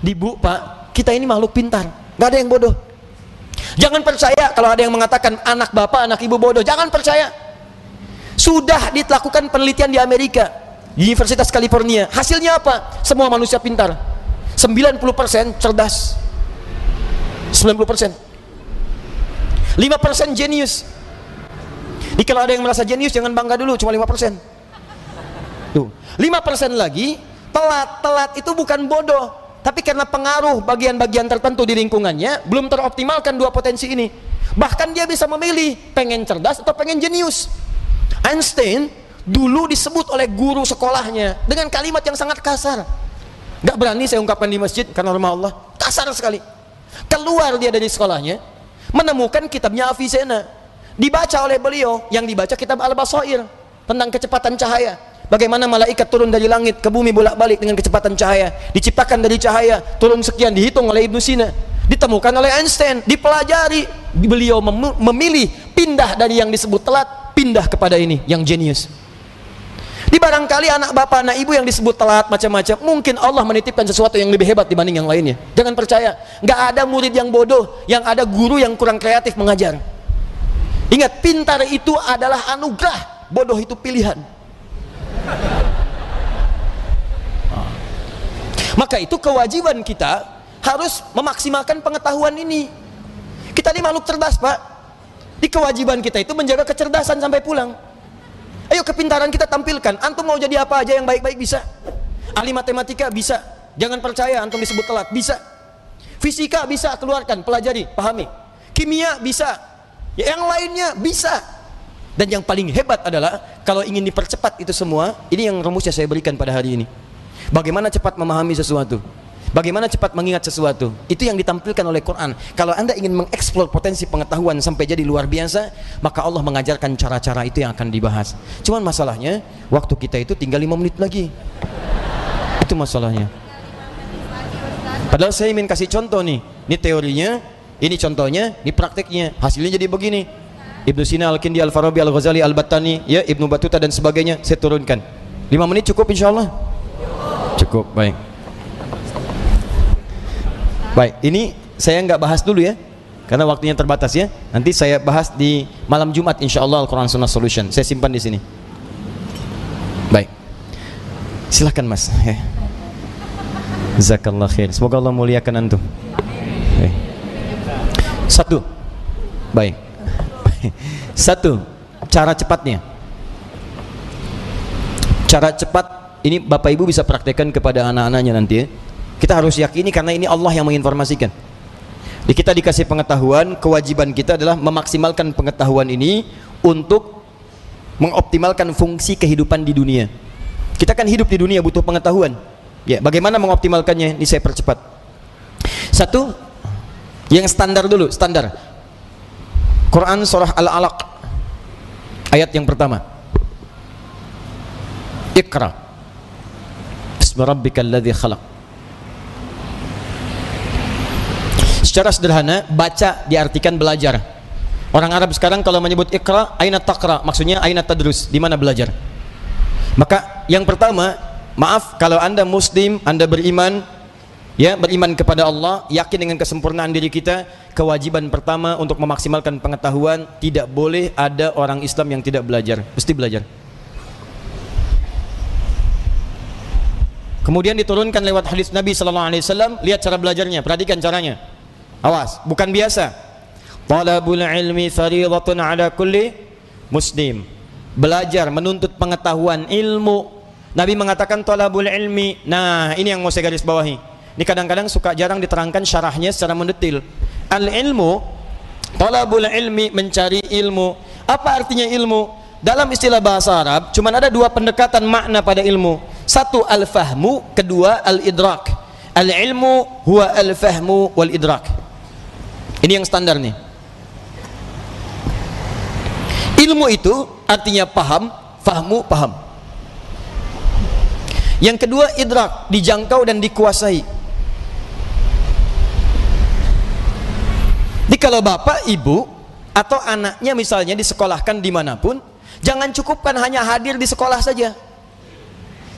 Bu, Pak, kita ini makhluk pintar, nggak ada yang bodoh. Jangan percaya kalau ada yang mengatakan anak bapak, anak ibu bodoh. Jangan percaya. Sudah dilakukan penelitian di Amerika, di Universitas California. Hasilnya apa? Semua manusia pintar. 90% cerdas, 90%. 5% jenius. Jadi kalau ada yang merasa jenius, jangan bangga dulu, cuma 5%. Tuh, 5% lagi telat. Telat itu bukan bodoh, tapi karena pengaruh bagian-bagian tertentu di lingkungannya belum teroptimalkan dua potensi ini. Bahkan dia bisa memilih pengen cerdas atau pengen jenius. Einstein dulu disebut oleh guru sekolahnya dengan kalimat yang sangat kasar. Gak berani saya ungkapkan di masjid karena rumah Allah, kasar sekali. Keluar dia dari sekolahnya, menemukan kitabnya Avicenna, dibaca oleh beliau. Yang dibaca kitab Al-Basair tentang kecepatan cahaya, bagaimana malaikat turun dari langit ke bumi bolak-balik dengan kecepatan cahaya, diciptakan dari cahaya, turun sekian, dihitung oleh Ibnu Sina, ditemukan oleh Einstein, dipelajari. Beliau memilih pindah dari yang disebut telat, pindah kepada ini yang jenius. Di barangkali anak bapak, anak ibu yang disebut telat macam-macam, mungkin Allah menitipkan sesuatu yang lebih hebat dibanding yang lainnya. Jangan percaya, nggak ada murid yang bodoh, yang ada guru yang kurang kreatif mengajar. Ingat, pintar itu adalah anugerah, bodoh itu pilihan. Maka itu kewajiban kita harus memaksimalkan pengetahuan ini. Kita ini makhluk cerdas, Pak. Di kewajiban kita itu menjaga kecerdasan sampai pulang. Ayo kepintaran kita tampilkan. Antum mau jadi apa aja yang baik-baik bisa. Ahli matematika bisa. Jangan percaya antum disebut telat, bisa. Fisika bisa, keluarkan, pelajari, pahami. Kimia bisa. Ya, yang lainnya bisa. Dan yang paling hebat adalah kalau ingin dipercepat itu semua, ini yang rumusnya saya berikan pada hari ini. Bagaimana cepat memahami sesuatu, bagaimana cepat mengingat sesuatu, itu yang ditampilkan oleh Quran. Kalau Anda ingin mengeksplor potensi pengetahuan sampai jadi luar biasa, maka Allah mengajarkan cara-cara itu yang akan dibahas. Cuman masalahnya, waktu kita itu tinggal 5 menit lagi. Itu masalahnya. Padahal saya ingin kasih contoh nih. Ini teorinya, ini contohnya, ini prakteknya. Hasilnya jadi begini. Ibnu Sina, Al-Kindi, Al-Farabi, Al-Ghazali, Al-Battani, ya, Ibnu Battuta dan sebagainya, saya turunkan. 5 menit cukup insya Allah? Cukup, baik. Baik, ini saya nggak bahas dulu ya, karena waktunya terbatas ya. Nanti saya bahas di malam Jumat insya Allah, Al-Quran Sunnah Solution. Saya simpan di sini. Baik, silahkan Mas. Jazakallah khair. Semoga Allah muliakan antum. Satu, baik. Satu, cara cepatnya. Cara cepat ini Bapak Ibu bisa praktekkan kepada anak-anaknya nanti ya. Kita harus yakini karena ini Allah yang menginformasikan. Jadi kita dikasih pengetahuan, kewajiban kita adalah memaksimalkan pengetahuan ini untuk mengoptimalkan fungsi kehidupan di dunia. Kita kan hidup di dunia butuh pengetahuan. Ya, bagaimana mengoptimalkannya? Ini saya percepat. Satu, yang standar dulu, standar. Quran surah Al-Alaq ayat yang pertama. Iqra bismi rabbikal ladzi khalaq. Secara sederhana, baca diartikan belajar. Orang Arab sekarang kalau menyebut Iqra, aina taqra, maksudnya aina tadrus, di mana belajar. Maka yang pertama, maaf kalau Anda muslim, Anda beriman, ya, beriman kepada Allah, yakin dengan kesempurnaan diri kita, kewajiban pertama untuk memaksimalkan pengetahuan, tidak boleh ada orang Islam yang tidak belajar, mesti belajar. Kemudian diturunkan lewat hadis Nabi sallallahu alaihi wasallam, lihat cara belajarnya, perhatikan caranya. Awas, bukan biasa. Talabul ilmi fardhatun ala kulli muslim. Belajar, menuntut pengetahuan, ilmu. Nabi mengatakan talabul ilmi. Nah, ini yang mau saya garis bawahi. Ini kadang-kadang suka jarang diterangkan syarahnya secara mendetil. Al-ilmu, talabul ilmi, mencari ilmu. Apa artinya ilmu? Dalam istilah bahasa Arab, cuma ada dua pendekatan makna pada ilmu. Satu al-fahmu, kedua al-idrak. Al-ilmu huwa al-fahmu wal-idrak. Ini yang standar nih. Ilmu itu artinya paham, fahmu, paham. Yang kedua idrak, dijangkau dan dikuasai. Jadi kalau bapak, ibu, atau anaknya misalnya disekolahkan dimanapun, jangan cukupkan hanya hadir di sekolah saja.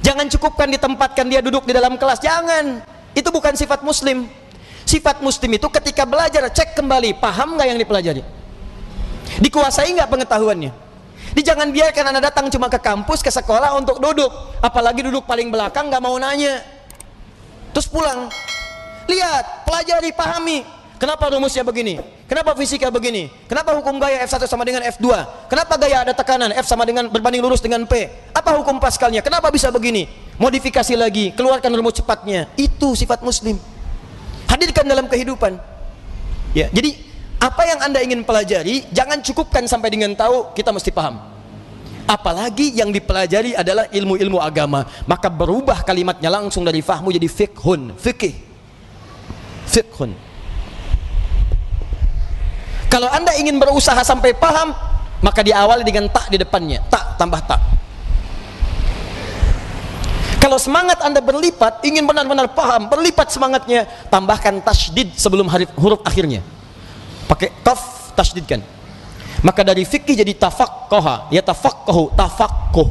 Jangan cukupkan ditempatkan dia duduk di dalam kelas, jangan. Itu bukan sifat muslim. Sifat muslim itu ketika belajar, cek kembali, paham nggak yang dipelajari, dikuasai nggak pengetahuannya. Jangan biarkan Anda datang cuma ke kampus, ke sekolah untuk duduk, apalagi duduk paling belakang, nggak mau nanya, terus pulang. Lihat, pelajari, pahami. Kenapa rumusnya begini? Kenapa fisika begini? Kenapa hukum gaya F1 sama dengan F2? Kenapa gaya ada tekanan F sama dengan berbanding lurus dengan P? Apa hukum Pascalnya? Kenapa bisa begini? Modifikasi lagi, keluarkan rumus cepatnya. Itu sifat muslim. Hadirkan dalam kehidupan. Ya, jadi apa yang Anda ingin pelajari, jangan cukupkan sampai dengan tahu, kita mesti paham. Apalagi yang dipelajari adalah ilmu-ilmu agama, maka berubah kalimatnya langsung dari fahmu jadi fiqhun, fikih. Fiqhun. Kalau Anda ingin berusaha sampai paham, maka diawali dengan tak di depannya, tak tambah tak. Kalau semangat Anda berlipat, ingin benar-benar paham, berlipat semangatnya, tambahkan tasydid sebelum huruf akhirnya. Pakai taf, tasydidkan. Maka dari fikih jadi tafaqqaha, ya tafaqquhu, tafaqquh.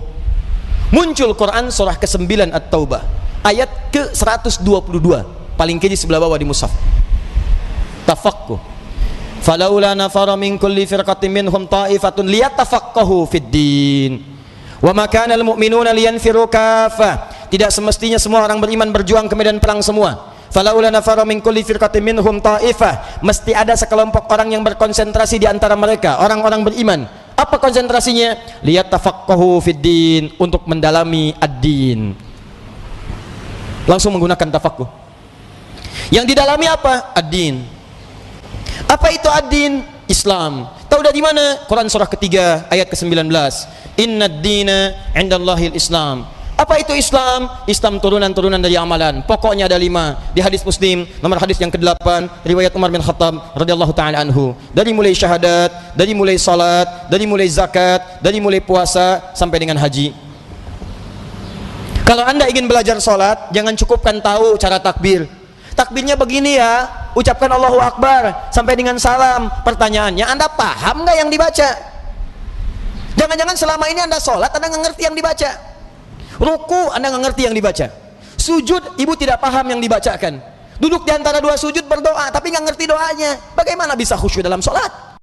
Muncul Quran surah ke-9 At-Taubah, ayat ke-122, paling kiri sebelah bawah di mushaf. Tafaqquh. Falaula nafara min kulli firqatin minhum ta'ifatun liyatafaqahu fid din. Wa ma kana al-mu'minuna liyanfiru kaffah. Tidak semestinya semua orang beriman berjuang ke medan perang semua. Falaula nafara min kulli firqatin minhum ta'ifah. Mesti ada sekelompok orang yang berkonsentrasi di antara mereka, orang-orang beriman. Apa konsentrasinya? Liyatafaqahu fid din, untuk mendalami ad-din. Langsung menggunakan tafaqquh. Yang didalami apa? Ad-din. Apa itu ad-din? Islam. Tahu dari mana? Quran surah ketiga ayat ke-19. Inna ad-dina 'indallahil Islam. Apa itu Islam? Islam turunan-turunan dari amalan. Pokoknya ada 5. Di hadis Muslim, nomor hadis yang ke-8, riwayat Umar bin Khattab radhiyallahu taala anhu. Dari mulai syahadat, dari mulai salat, dari mulai zakat, dari mulai puasa sampai dengan haji. Kalau Anda ingin belajar salat, jangan cukupkan tahu cara takbir. Takbirnya begini ya, ucapkan Allahu Akbar sampai dengan salam. Pertanyaannya, Anda paham nggak yang dibaca? Jangan-jangan selama ini Anda sholat, Anda nggak ngerti yang dibaca. Ruku, Anda nggak ngerti yang dibaca. Sujud, ibu tidak paham yang dibacakan. Duduk di antara dua sujud berdoa, tapi nggak ngerti doanya. Bagaimana bisa khusyuk dalam sholat?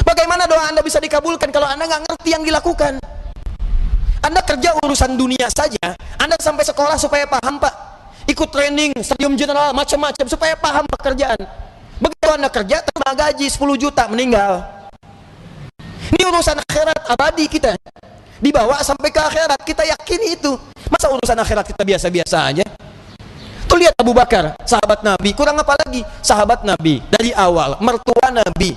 Bagaimana doa Anda bisa dikabulkan kalau Anda nggak ngerti yang dilakukan? Anda kerja urusan dunia saja, Anda sampai sekolah supaya paham, Pak. Ikut training, stadium general, macam-macam supaya paham pekerjaan. Begitu Anda kerja, terima gaji 10 juta, meninggal. Ini urusan akhirat abadi kita. Dibawa sampai ke akhirat, kita yakini itu. Masa urusan akhirat kita biasa-biasa aja? Tuh lihat Abu Bakar, sahabat Nabi, kurang apa lagi? Sahabat Nabi, dari awal, mertua Nabi,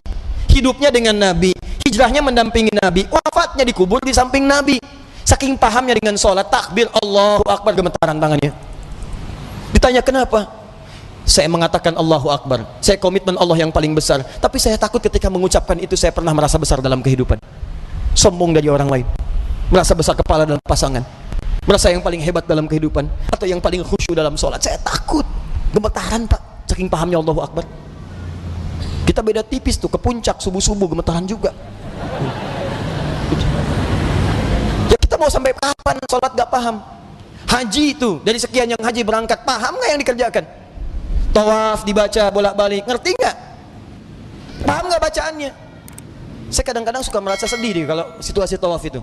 hidupnya dengan Nabi, hijrahnya mendampingi Nabi, wafatnya dikubur di samping Nabi. Saking pahamnya dengan sholat, takbir, Allahu Akbar, gemetaran tangannya. Ditanya kenapa? Saya mengatakan Allahu Akbar, saya komitmen Allah yang paling besar, tapi saya takut ketika mengucapkan itu saya pernah merasa besar dalam kehidupan, sombong dari orang lain, merasa besar kepala dalam pasangan, merasa yang paling hebat dalam kehidupan, atau yang paling khusyuk dalam sholat. Saya takut, gemetaran Pak, saking pahamnya Allahu Akbar. Kita beda tipis tuh, ke puncak subuh-subuh gemetaran juga. Ya kita mau sampai kapan sholat gak paham? Haji itu, dari sekian yang haji berangkat, paham nggak yang dikerjakan? Tawaf dibaca bolak-balik, ngerti nggak? Paham nggak bacaannya? Saya kadang-kadang suka merasa sedih deh kalau situasi tawaf itu.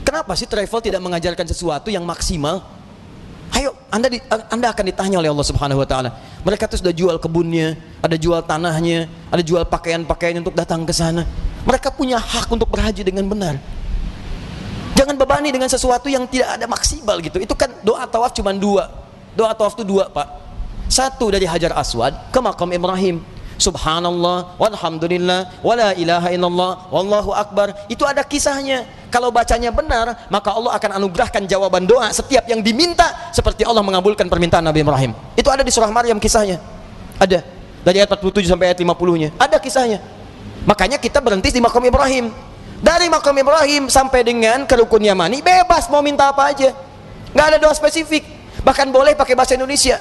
Kenapa sih travel tidak mengajarkan sesuatu yang maksimal? Ayo, Anda akan ditanya oleh Allah Subhanahu Wa Taala. Mereka tuh sudah jual kebunnya, ada jual tanahnya, ada jual pakaian-pakaian untuk datang ke sana. Mereka punya hak untuk berhaji dengan benar. Jangan bebani dengan sesuatu yang tidak ada maksimal gitu. Itu kan doa tawaf cuma 2. Doa tawaf itu 2, Pak. 1 dari Hajar Aswad ke Maqam Ibrahim. Subhanallah, walhamdulillah, wala ilaha illallah, wallahu akbar. Itu ada kisahnya. Kalau bacanya benar, maka Allah akan anugerahkan jawaban doa setiap yang diminta, seperti Allah mengabulkan permintaan Nabi Ibrahim. Itu ada di surah Maryam kisahnya. Ada. Dari ayat 47 sampai ayat 50-nya. Ada kisahnya. Makanya kita berhenti di Maqam Ibrahim. Dari Maqam Ibrahim sampai dengan ke Rukun Yamani, bebas mau minta apa aja, nggak ada doa spesifik, bahkan boleh pakai bahasa Indonesia.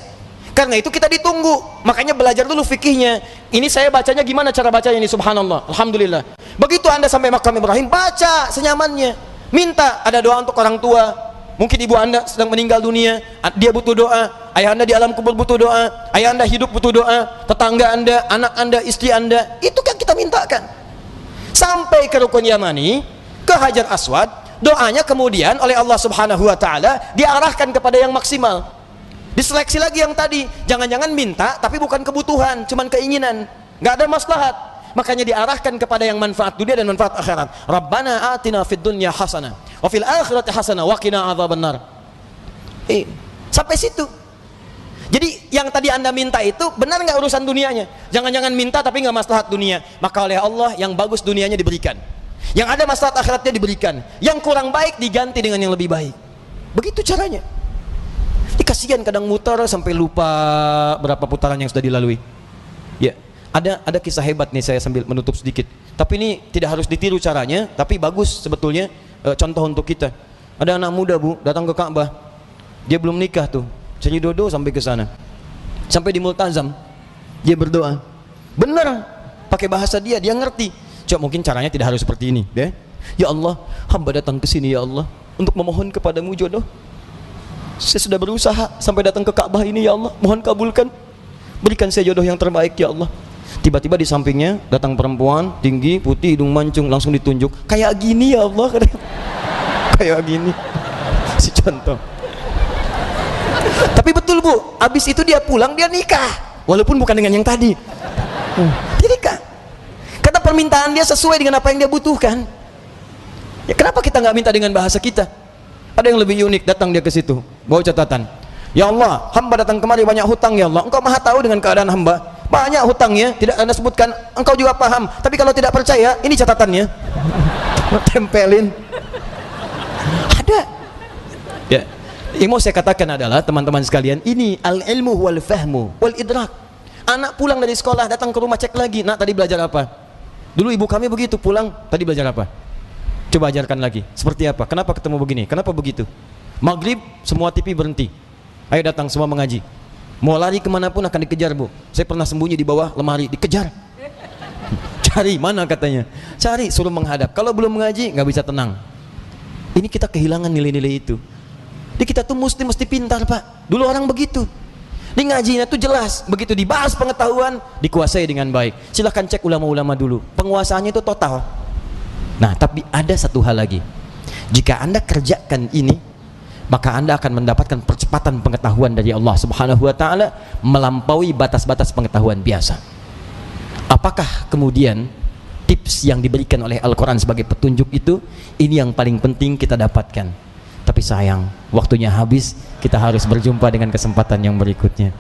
Karena itu kita ditunggu, makanya belajar dulu fikihnya. Ini saya bacanya gimana cara bacanya ini? Subhanallah, alhamdulillah. Begitu Anda sampai Maqam Ibrahim, baca senyamannya. Minta, ada doa untuk orang tua, Mungkin ibu anda sedang meninggal dunia, dia butuh doa. Ayah anda di alam kubur butuh doa. Ayah anda hidup butuh doa. Tetangga anda, anak anda, istri anda, itu kan kita mintakan. Sampai ke Rukun Yamani, ke Hajar Aswad, doanya kemudian oleh Allah Subhanahu wa Ta'ala diarahkan kepada yang maksimal. Diseleksi lagi yang tadi, jangan-jangan minta tapi bukan kebutuhan, cuman keinginan, nggak ada maslahat. Makanya diarahkan kepada yang manfaat dunia dan manfaat akhirat. Rabbana atina fid dunya hasanah wa fil akhirati hasanah wa qina adzabannar. Sampai situ. Jadi yang tadi anda minta itu benar nggak urusan dunianya? Jangan-jangan minta tapi nggak maslahat dunia. Maka oleh Allah yang bagus dunianya diberikan, yang ada maslahat akhiratnya diberikan, yang kurang baik diganti dengan yang lebih baik. Begitu caranya. Kasihan kadang muter sampai lupa berapa putaran yang sudah dilalui. Ya, ada kisah hebat nih, saya sambil menutup sedikit. Tapi ini tidak harus ditiru caranya, tapi bagus sebetulnya contoh untuk kita. Ada anak muda bu datang ke Ka'bah, dia belum nikah tuh, Seni Dodo sampai ke sana, sampai di Multazam, dia berdoa. Bener, pakai bahasa dia ngerti. Coba mungkin caranya tidak harus seperti ini, deh. Ya Allah, hamba datang ke sini ya Allah untuk memohon kepadamu jodoh. Saya sudah berusaha sampai datang ke Ka'bah ini ya Allah, mohon kabulkan, berikan saya jodoh yang terbaik ya Allah. Tiba-tiba di sampingnya datang perempuan tinggi, putih, hidung mancung, langsung ditunjuk, kayak gini ya Allah, kayak gini. Si contoh. Tapi betul bu, abis itu dia pulang, dia nikah, walaupun bukan dengan yang tadi. Dia nikah karena permintaan dia sesuai dengan apa yang dia butuhkan. Ya kenapa kita nggak minta dengan bahasa kita? Ada yang lebih unik, datang dia ke situ, bawa catatan. Ya Allah, hamba datang kemari banyak hutang ya Allah. Engkau maha tahu dengan keadaan hamba. Banyak hutangnya, tidak anda sebutkan. Engkau juga paham. Tapi kalau tidak percaya, ini catatannya. Tempelin. Ada. Ya, yang mau saya katakan adalah teman-teman sekalian, ini al-ilmu wal fahmu wal idrak. Anak pulang dari sekolah, datang ke rumah, cek lagi. Nak, tadi belajar apa? Dulu ibu kami begitu, pulang, tadi belajar apa? Coba ajarkan lagi, seperti apa? Kenapa ketemu begini? Kenapa begitu? Maghrib, semua TV berhenti. Ayo datang semua mengaji. Mau lari kemanapun akan dikejar bu. Saya pernah sembunyi di bawah lemari, dikejar. Cari, mana katanya? Cari, suruh menghadap. Kalau belum mengaji, nggak bisa tenang. Ini kita kehilangan nilai-nilai itu. Jadi kita tuh mesti pintar pak. Dulu orang begitu. Di ngajinya tuh jelas. Begitu dibahas pengetahuan, dikuasai dengan baik. Silahkan cek ulama-ulama dulu. Penguasaannya itu total. Nah, tapi ada satu hal lagi. Jika anda kerjakan ini, maka anda akan mendapatkan percepatan pengetahuan dari Allah Subhanahu wa Ta'ala melampaui batas-batas pengetahuan biasa. Apakah kemudian tips yang diberikan oleh Al-Quran sebagai petunjuk itu, ini yang paling penting kita dapatkan. Tapi sayang, waktunya habis, kita harus berjumpa dengan kesempatan yang berikutnya.